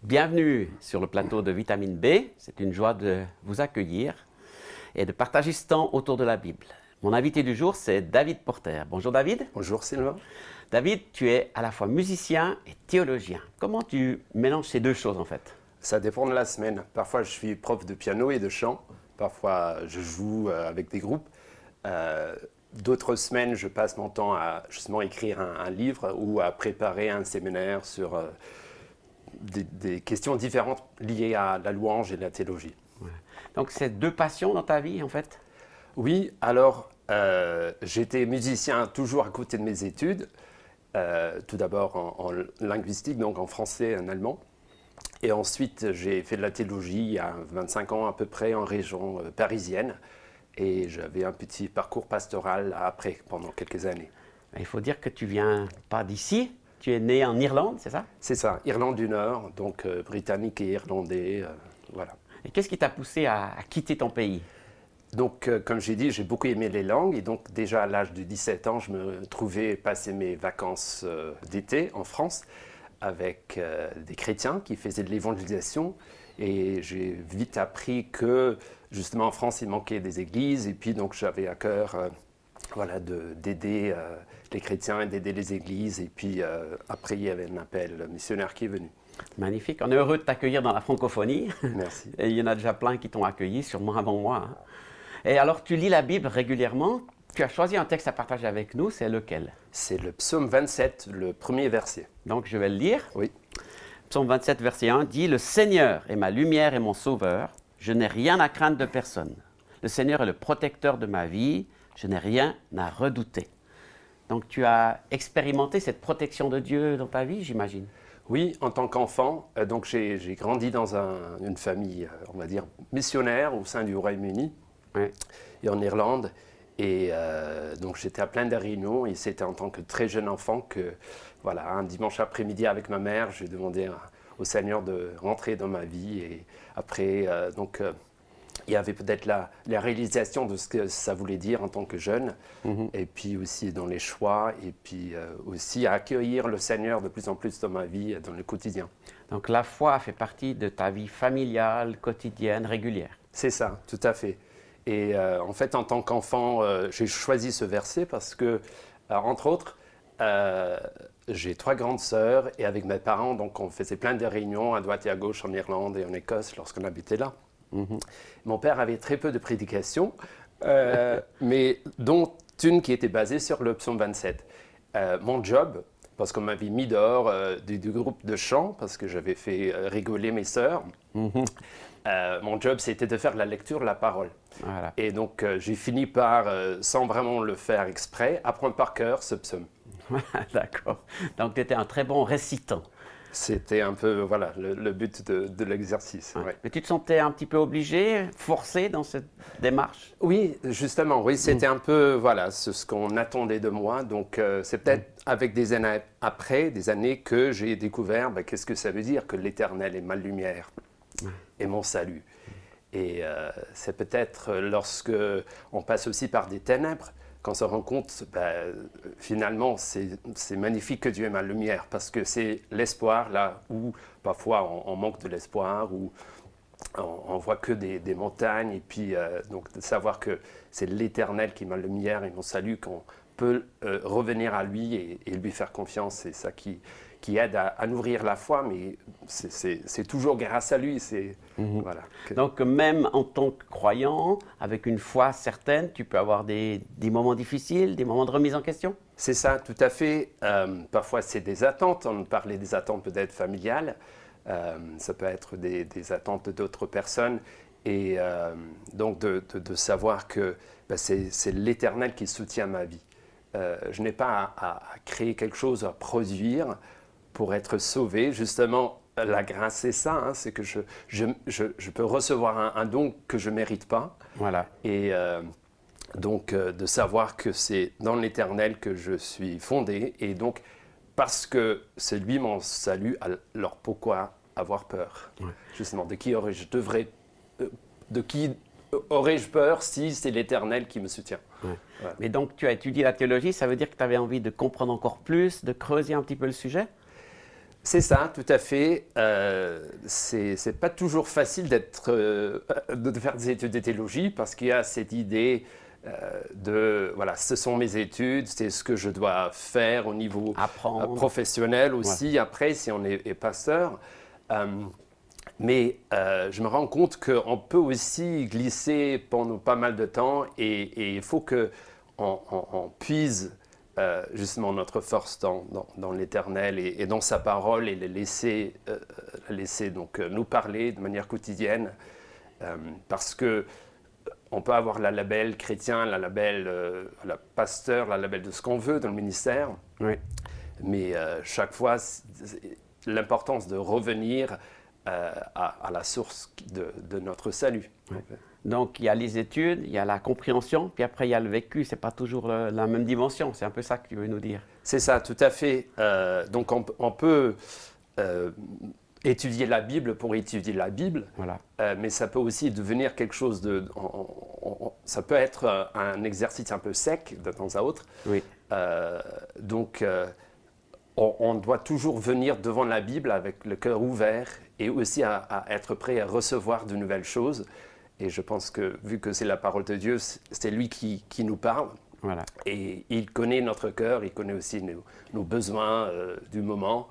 Bienvenue sur le plateau de Vitamine B. C'est une joie de vous accueillir et de partager ce temps autour de la Bible. Mon invité du jour, c'est David Porter. Bonjour David. Bonjour Sylvain. David, tu es à la fois musicien et théologien. Comment tu mélanges ces deux choses en fait? Ça dépend de la semaine. Parfois je suis prof de piano et de chant. Parfois je joue avec des groupes. D'autres semaines, je passe mon temps à justement écrire un livre ou à préparer un séminaire sur des questions différentes liées à la louange et la théologie. Ouais. Donc c'est deux passions dans ta vie en fait? Oui, alors j'étais musicien toujours à côté de mes études. Tout d'abord en linguistique, donc en français et en allemand. Et ensuite, j'ai fait de la théologie il y a 25 ans à peu près en région parisienne. Et j'avais un petit parcours pastoral après, pendant quelques années. Il faut dire que tu viens pas d'ici, tu es né en Irlande, c'est ça? C'est ça, Irlande du Nord, donc britannique et irlandais, voilà. Et qu'est-ce qui t'a poussé à quitter ton pays? Donc, comme j'ai dit, j'ai beaucoup aimé les langues. Et donc, déjà à l'âge de 17 ans, je me trouvais passer mes vacances d'été en France avec des chrétiens qui faisaient de l'évangélisation. Et j'ai vite appris que, justement, en France, il manquait des églises. Et puis, donc, j'avais à cœur d'aider les chrétiens et d'aider les églises. Et puis, après, il y avait un appel missionnaire qui est venu. Magnifique, on est heureux de t'accueillir dans la francophonie. Merci. Et il y en a déjà plein qui t'ont accueilli, sûrement avant moi. Hein. Et alors, tu lis la Bible régulièrement. Tu as choisi un texte à partager avec nous, c'est lequel? C'est le psaume 27, le premier verset. Donc, je vais le lire. Oui. Psaume 27, verset 1 dit « Le Seigneur est ma lumière et mon sauveur. Je n'ai rien à craindre de personne. Le Seigneur est le protecteur de ma vie. Je n'ai rien à redouter. » Donc, tu as expérimenté cette protection de Dieu dans ta vie, j'imagine? Oui, en tant qu'enfant, donc j'ai grandi dans une famille, on va dire, missionnaire au sein du Royaume-Uni et en Irlande. Et donc j'étais à plein de réunions et c'était en tant que très jeune enfant que, voilà, un dimanche après-midi avec ma mère, j'ai demandé au Seigneur de rentrer dans ma vie. Et après, il y avait peut-être la réalisation de ce que ça voulait dire en tant que jeune, et puis aussi dans les choix, et puis aussi à accueillir le Seigneur de plus en plus dans ma vie, dans le quotidien. Donc la foi fait partie de ta vie familiale, quotidienne, régulière. C'est ça, tout à fait. Et en fait, en tant qu'enfant, j'ai choisi ce verset parce que, entre autres, j'ai 3 grandes sœurs, et avec mes parents, donc on faisait plein de réunions à droite et à gauche en Irlande et en Écosse lorsqu'on habitait là. Mon père avait très peu de prédications, mais dont une qui était basée sur le psaume 27. Mon job, parce qu'on m'avait mis dehors du groupe de chant, parce que j'avais fait rigoler mes sœurs, mon job c'était de faire de la lecture de la parole. Voilà. Et donc j'ai fini par, sans vraiment le faire exprès, apprendre par cœur ce psaume. D'accord. Donc tu étais un très bon récitant. C'était un peu voilà, le but de l'exercice. Ouais. Ouais. Mais tu te sentais un petit peu obligé, forcé dans cette démarche? Oui, justement, oui, c'était un peu voilà, ce qu'on attendait de moi. Donc c'est peut-être avec des années après, des années, que j'ai découvert qu'est-ce que ça veut dire que l'Éternel est ma lumière et mon salut. Et c'est peut-être lorsque on passe aussi par des ténèbres, qu'on se rend compte, finalement, c'est magnifique que Dieu est ma lumière, parce que c'est l'espoir là où parfois on manque de l'espoir, où on voit que des montagnes, et puis donc de savoir que c'est l'Éternel qui est ma lumière et mon salut, qu'on peut revenir à lui et lui faire confiance, c'est ça qui aide à nourrir la foi, mais c'est toujours grâce à lui. Voilà. Donc même en tant que croyant, avec une foi certaine, tu peux avoir des moments difficiles, des moments de remise en question? C'est ça, tout à fait. Parfois c'est des attentes, on parlait des attentes peut-être familiales, ça peut être des attentes d'autres personnes, et donc de savoir que c'est l'Éternel qui soutient ma vie. Je n'ai pas à créer quelque chose, à produire pour être sauvé. Justement, la grâce, c'est ça, hein, c'est que je peux recevoir un don que je ne mérite pas. Voilà. Et donc, de savoir que c'est dans l'Éternel que je suis fondé. Et donc, parce que c'est lui mon salut, alors pourquoi avoir peur? Justement, de qui aurais-je peur si c'est l'Éternel qui me soutient? Voilà. Mais donc, tu as étudié la théologie, ça veut dire que tu avais envie de comprendre encore plus, de creuser un petit peu le sujet? C'est ça, tout à fait. C'est pas toujours facile de faire des études de théologie parce qu'il y a cette idée voilà, ce sont mes études, c'est ce que je dois faire au niveau professionnel aussi, voilà. Après, si on est pasteur. Mais je me rends compte qu'on peut aussi glisser pendant pas mal de temps et il faut qu'on puise justement notre force dans l'Éternel et dans sa parole et le laisser donc, nous parler de manière quotidienne parce que on peut avoir la label chrétien, la label la pasteur, la label de ce qu'on veut dans le ministère, oui. Mais chaque fois, l'importance de revenir à la source de notre salut. Oui. Donc, il y a les études, il y a la compréhension, puis après, il y a le vécu. Ce n'est pas toujours la même dimension. C'est un peu ça que tu veux nous dire. C'est ça, tout à fait. Donc, on peut étudier la Bible pour étudier la Bible, voilà. Mais ça peut aussi devenir quelque chose de... ça peut être un exercice un peu sec de temps à autre. Oui. Donc, on doit toujours venir devant la Bible avec le cœur ouvert et aussi à être prêt à recevoir de nouvelles choses. Et je pense que, vu que c'est la parole de Dieu, c'est lui qui nous parle. Voilà. Et il connaît notre cœur, il connaît aussi nos besoins du moment.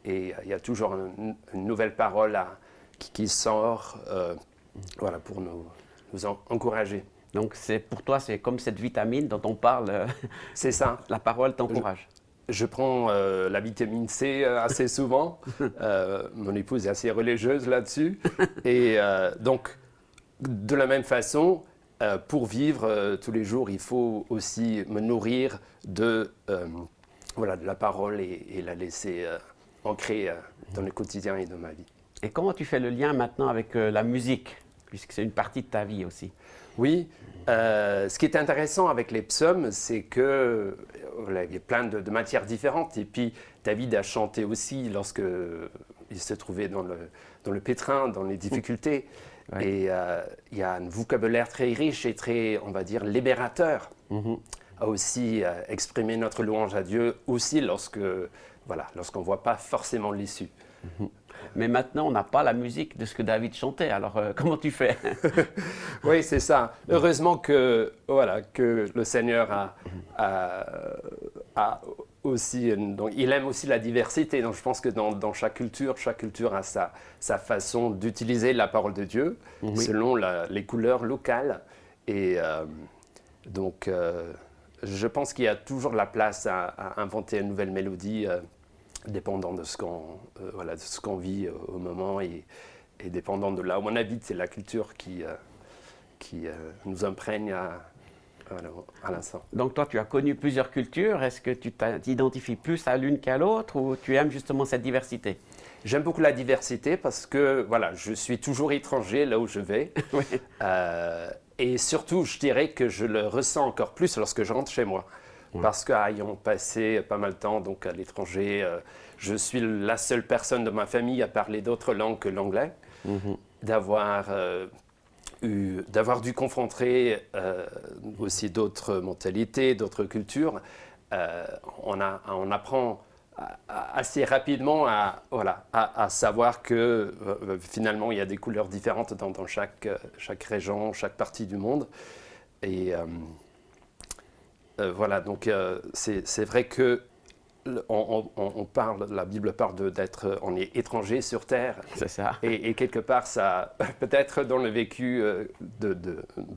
Et il y a toujours une nouvelle parole qui sort voilà, pour nous encourager. Donc pour toi, c'est comme cette vitamine dont on parle. C'est ça. La parole t'encourage. Je prends la vitamine C assez souvent. Mon épouse est assez religieuse là-dessus. Et donc, de la même façon, pour vivre tous les jours, il faut aussi me nourrir voilà, de la parole et la laisser ancrée dans le quotidien et dans ma vie. Et comment tu fais le lien maintenant avec la musique, puisque c'est une partie de ta vie aussi? Oui, ce qui est intéressant avec les psaumes, c'est que voilà, il y a plein de matières différentes. Et puis, David a chanté aussi lorsque il se trouvait dans le pétrin, dans les difficultés. Ouais. Et il y a un vocabulaire très riche et très, on va dire, libérateur. À aussi exprimer notre louange à Dieu, aussi lorsqu'on ne voit pas forcément l'issue. Mais maintenant, on n'a pas la musique de ce que David chantait. Alors, comment tu fais? Oui, c'est ça. Heureusement que le Seigneur a aussi... Donc, il aime aussi la diversité. Donc, je pense que dans chaque culture a sa façon d'utiliser la parole de Dieu selon les couleurs locales. Et donc, je pense qu'il y a toujours la place à inventer une nouvelle mélodie dépendant de ce qu'on vit au moment et dépendant de là où on habite. C'est la culture qui nous imprègne à l'instant. Donc toi, tu as connu plusieurs cultures. Est-ce que tu t'identifies plus à l'une qu'à l'autre ou tu aimes justement cette diversité? J'aime beaucoup la diversité parce que voilà, je suis toujours étranger là où je vais. Oui. Et surtout, je dirais que je le ressens encore plus lorsque je rentre chez moi. Parce qu'ayant passé pas mal de temps donc, à l'étranger, je suis la seule personne de ma famille à parler d'autres langues que l'anglais. D'avoir dû confronter aussi d'autres mentalités, d'autres cultures, on apprend assez rapidement à savoir que finalement il y a des couleurs différentes dans chaque région, chaque partie du monde. Et voilà, donc c'est vrai que la Bible parle on est étranger sur terre. C'est ça. Et quelque part, ça, peut-être dans le vécu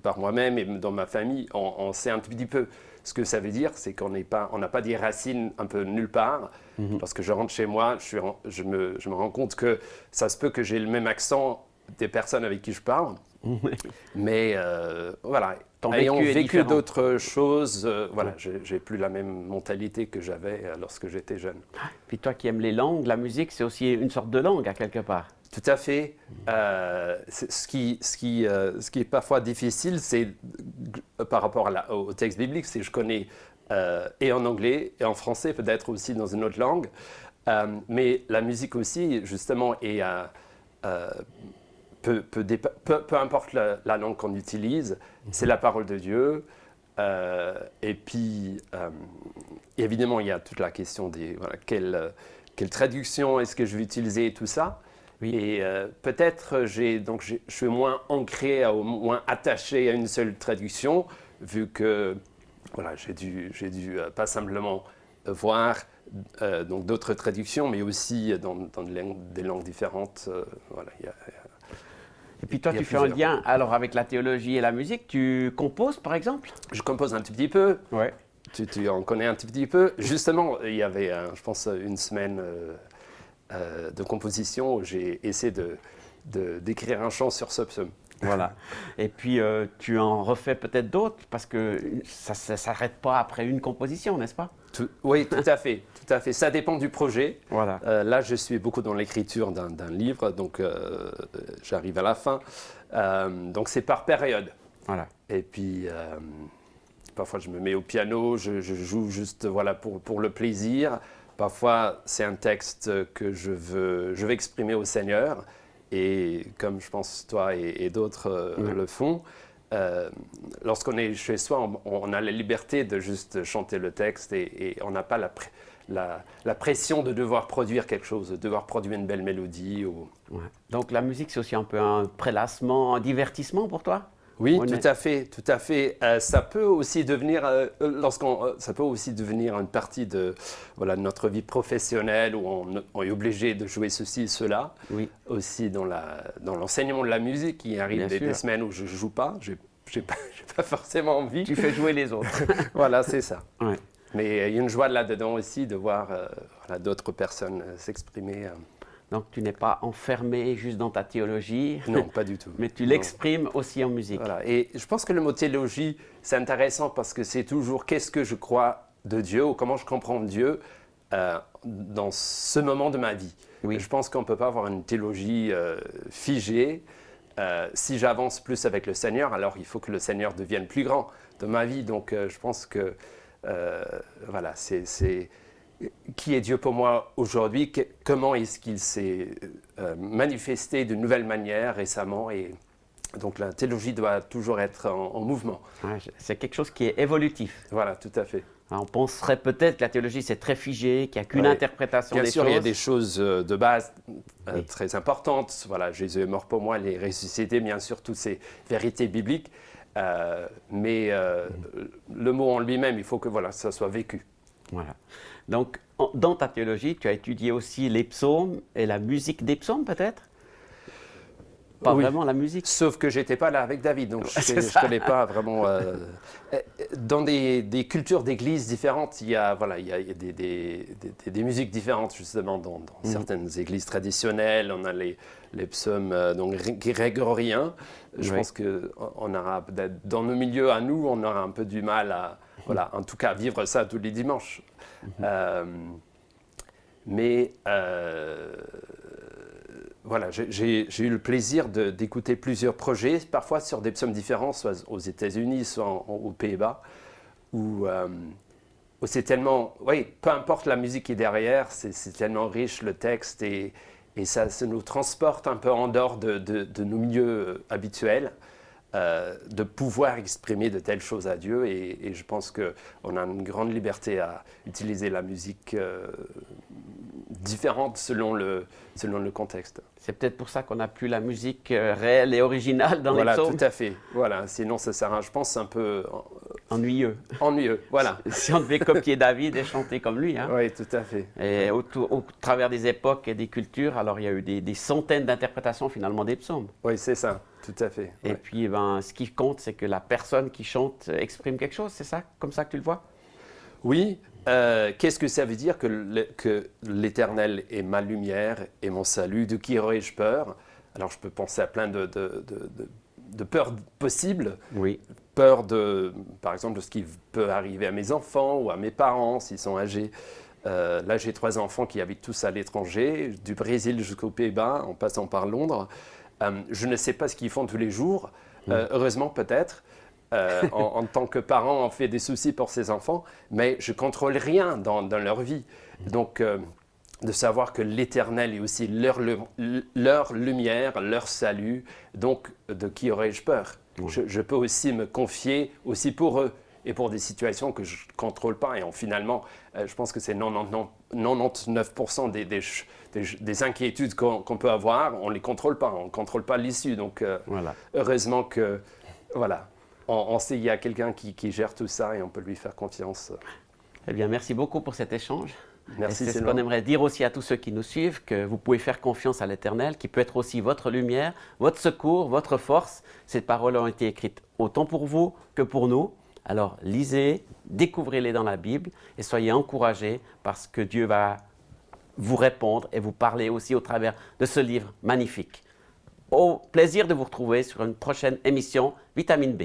par moi-même et dans ma famille, on sait un petit peu ce que ça veut dire. C'est qu'on n'a pas des racines un peu nulle part. Parce que je rentre chez moi, je me rends compte que ça se peut que j'ai le même accent des personnes avec qui je parle. Mais voilà. Ayant vécu d'autres choses, voilà, j'ai plus la même mentalité que j'avais lorsque j'étais jeune. Puis toi qui aimes les langues, la musique, c'est aussi une sorte de langue à quelque part. Tout à fait. Ce qui est parfois difficile, c'est par rapport au texte biblique, c'est que je connais et en anglais et en français, peut-être aussi dans une autre langue. Mais la musique aussi, justement, est peu importe la langue qu'on utilise, c'est la parole de Dieu. Et puis, évidemment, il y a toute la question des quelle traduction est-ce que je vais utiliser et tout ça. Oui. Et peut-être je suis moins ancré, moins attaché à une seule traduction, vu que voilà, j'ai dû pas simplement voir donc d'autres traductions, mais aussi dans des langues différentes. Voilà, Et puis toi, tu fais un lien alors avec la théologie et la musique. Tu composes, par exemple? je compose un tout petit peu. Ouais. Tu en connais un tout petit peu. Justement, il y avait, je pense, une semaine de composition où j'ai essayé d'écrire un chant sur ce psaume. Voilà. Et puis, tu en refais peut-être d'autres parce que ça ne s'arrête pas après une composition, n'est-ce pas? Oui, tout à fait, tout à fait. Ça dépend du projet. Voilà. Là, je suis beaucoup dans l'écriture d'un livre, donc j'arrive à la fin. Donc c'est par période. Voilà. Et puis, parfois je me mets au piano, je joue juste voilà, pour le plaisir. Parfois, c'est un texte que je veux exprimer au Seigneur. Et comme je pense toi et d'autres le font, lorsqu'on est chez soi, on a la liberté de juste chanter le texte et on n'a pas la pression de devoir produire quelque chose, de devoir produire une belle mélodie. Ouais. Donc la musique, c'est aussi un peu un prélassement, un divertissement pour toi? Oui, tout à fait, tout à fait. Ça peut aussi devenir, ça peut aussi devenir une partie de voilà, notre vie professionnelle où on est obligé de jouer ceci, cela. Oui. Aussi dans l'enseignement de la musique, il arrive des semaines où je ne joue pas, je n'ai pas forcément envie. Tu fais jouer les autres. Voilà, c'est ça. Ouais. Mais il y a une joie là-dedans aussi de voir voilà, d'autres personnes s'exprimer. Donc tu n'es pas enfermé juste dans ta théologie. Non, pas du tout. Mais tu l'exprimes aussi en musique. Voilà. Et je pense que le mot théologie, c'est intéressant parce que c'est toujours qu'est-ce que je crois de Dieu ou comment je comprends Dieu dans ce moment de ma vie. Oui. Et je pense qu'on ne peut pas avoir une théologie figée. Si j'avance plus avec le Seigneur, alors il faut que le Seigneur devienne plus grand dans ma vie. Donc je pense que voilà, c'est qui est Dieu pour moi aujourd'hui, comment est-ce qu'il s'est manifesté de nouvelles manières récemment. Et donc la théologie doit toujours être en mouvement. Ouais, c'est quelque chose qui est évolutif. Voilà, tout à fait. On penserait peut-être que la théologie c'est très figé, qu'il n'y a qu'une interprétation des choses. Bien sûr, il y a des choses de base très importantes. Voilà, Jésus est mort pour moi, il est ressuscité, bien sûr, toutes ces vérités bibliques. Mais le mot en lui-même, il faut que voilà, ça soit vécu. Voilà. Donc, dans ta théologie, tu as étudié aussi les psaumes et la musique des psaumes, peut-être? Pas vraiment la musique. Sauf que j'étais pas là avec David, donc je ne connais pas vraiment. Dans des cultures d'églises différentes, il y a des musiques différentes, justement, dans certaines églises traditionnelles. On a les psaumes donc, grégoriens. Je pense qu'on aura, dans nos milieux à nous, on aura un peu du mal à, voilà, en tout cas, vivre ça tous les dimanches. Voilà, j'ai eu le plaisir d'écouter plusieurs projets, parfois sur des psaumes différents, soit aux États-Unis, soit aux Pays-Bas, où c'est tellement, oui, peu importe la musique qui est derrière, c'est tellement riche le texte et ça nous transporte un peu en dehors de nos milieux habituels, de pouvoir exprimer de telles choses à Dieu et je pense qu'on a une grande liberté à utiliser la musique différente selon le contexte. C'est peut-être pour ça qu'on n'a plus la musique réelle et originale dans les psaumes. Voilà, tout à fait. Voilà. Sinon, ça sera, je pense, un peu ennuyeux. Ennuyeux, voilà. Si on devait copier David et chanter comme lui. Hein. Oui, tout à fait. Et au travers des époques et des cultures, alors il y a eu des centaines d'interprétations finalement des psaumes. Oui, c'est ça, tout à fait. Et puis, ce qui compte, c'est que la personne qui chante exprime quelque chose, c'est ça? Comme ça que tu le vois? Oui. Qu'est-ce que ça veut dire que l'Éternel est ma lumière et mon salut? De qui aurais-je peur? Alors je peux penser à plein de peurs possibles. Oui. Peur par exemple, de ce qui peut arriver à mes enfants ou à mes parents s'ils sont âgés. Là, j'ai 3 enfants qui habitent tous à l'étranger, du Brésil jusqu'aux Pays-Bas, en passant par Londres. Je ne sais pas ce qu'ils font tous les jours. Heureusement, peut-être. En tant que parent, on fait des soucis pour ses enfants, mais je ne contrôle rien dans leur vie. Donc, de savoir que l'Éternel est aussi leur lumière, leur salut, donc de qui aurais-je peur? Je peux aussi me confier aussi pour eux. et pour des situations que je ne contrôle pas. Et finalement, je pense que c'est 99% des inquiétudes qu'on peut avoir, on ne les contrôle pas, on ne contrôle pas l'issue. Donc, Voilà. heureusement que, voilà, on sait qu'il y a quelqu'un qui gère tout ça et on peut lui faire confiance. Eh bien, merci beaucoup pour cet échange. Merci, Et c'est ce Sylvain. qu'on aimerait dire aussi à tous ceux qui nous suivent, que vous pouvez faire confiance à l'Éternel, qui peut être aussi votre lumière, votre secours, votre force. Ces paroles ont été écrites autant pour vous que pour nous. Alors, lisez, découvrez-les dans la Bible et soyez encouragés parce que Dieu va vous répondre et vous parler aussi au travers de ce livre magnifique. Au plaisir de vous retrouver sur une prochaine émission Vitamine B.